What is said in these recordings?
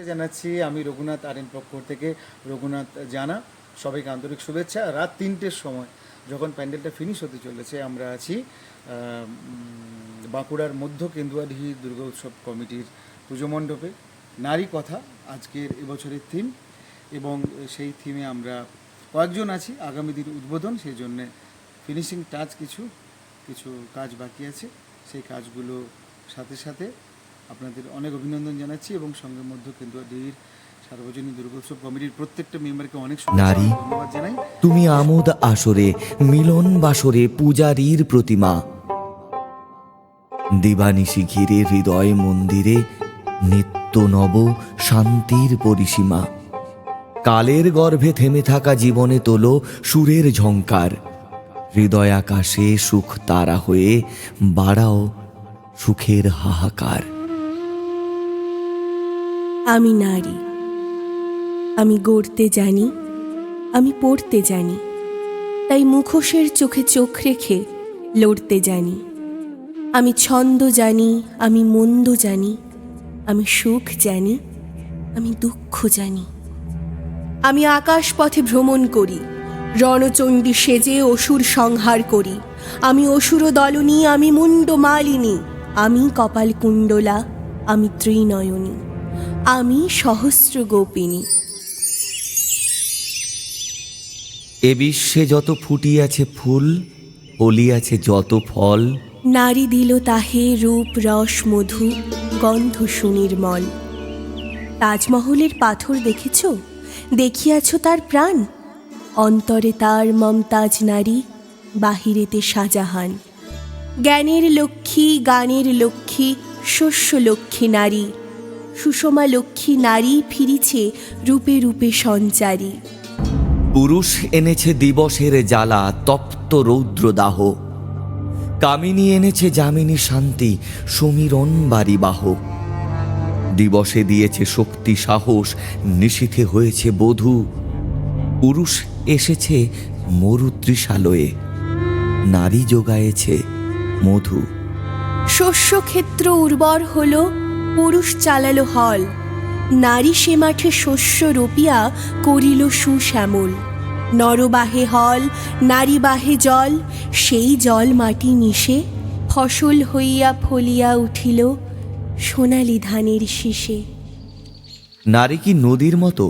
জানাচ্ছি আমি রঘুনাথ আরএন পক্ষ থেকে রঘুনাথ জানা সবাইকে আন্তরিক শুভেচ্ছা। রাত 3টের সময় যখন প্যান্ডেলটা ফিনিশ হতে চলেছে আমরা আছি বাঁকুড়ার মধ্য কেন্দুয়াডিহি দুর্গা উৎসব কমিটির পুজো মণ্ডপে। নারী কথা আজকের এবছরের থিম, এবং সেই থিমে আমরা কয়েকজন আছি। আগামী দিন উদ্বোধন, সেই জন্যে ফিনিশিং টাচ কিছু কাজ বাকি আছে। সেই কাজগুলো সাথে সাথে আপনাদের অনেক অভিনন্দন জানাচ্ছি এবং সঙ্গে মধ্য কেন্দুয়াডিহির সার্বজনীন দুর্গোৎসব কমিটির প্রত্যেকটা মেম্বারকে অনেক নারী ধন্যবাদ জানাই। তুমি আমোদ আসরে মিলন বাসরে পূজারীর প্রতিমা, দিবানিশি ঘিরে হৃদয় মন্দিরে নিত্য নব শান্তির পরিসীমা। কালের গর্ভে থেমে থাকা জীবনে তোলো সুরের ঝংকার, হৃদয় আকাশে সুখ তারা হয়ে বাড়াও সুখের হাহাকার। আমি নারী, আমি গড়তে জানি, আমি পড়তে জানি, তাই মুখোশের চোখে চোখ রেখে লড়তে জানি। আমি ছন্দ জানি, আমি মন্দ জানি, আমি সুখ জানি, আমি দুঃখ জানি। আমি আকাশ পথে ভ্রমণ করি, রণচণ্ডী সেজে অসুর সংহার করি। আমি অসুর দলনী, আমি মুন্ড মালিনী, আমি কপাল কুণ্ডলা, আমি ত্রিনয়নী, আমি সহস্র গোপিনী। এ বিশ্বে যত ফুটিয়াছে ফুল, ফলিয়াছে যত ফল, নারী দিল তাহে রূপ রস মধু গন্ধ সুনির্মল। তাজমহলের পাথর দেখেছ, দেখিয়াছ তার প্রাণ, অন্তরে তার মমতাজ নারী, বাহিরেতে শাহজাহান। জ্ঞানের লক্ষ্মী, গানের লক্ষ্মী, শস্য লক্ষ্মী নারী, সুষমা লক্ষ্মী নারী ফিরিছে রূপে রূপে সঞ্চারী। পুরুষ এনেছে দিবসের জ্বালা তপ্ত রৌদ্রদাহ, কামিনী এনেছে যামিনী শান্তি সমীরণ বারিবাহ। দিবসে দিয়েছে শক্তি সাহস, নিশীথে হয়েছে বধূ। পুরুষ এসেছে মরুতৃষালয়ে, নারী যোগায়েছে মধু। শস্যক্ষেত্র উর্বর হল, পুরুষ চালালো হল, নারী সে মাঠে শস্য রোপিয়া করিল সুশ্যামল। নরবাহে হল, নারী বাহে জল, সেই জল মাটি মিশে ফসল হইয়া ফলিয়া উঠিল সোনালি ধানের শীষে। নারী কি নদীর মতো,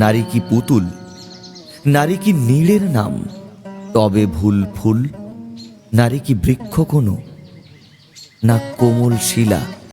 নারী কি পুতুল, নারী কি নীড়ের নাম তবে ভুল ফুল, নারী কি বৃক্ষ কোনো না কোমল শিলা।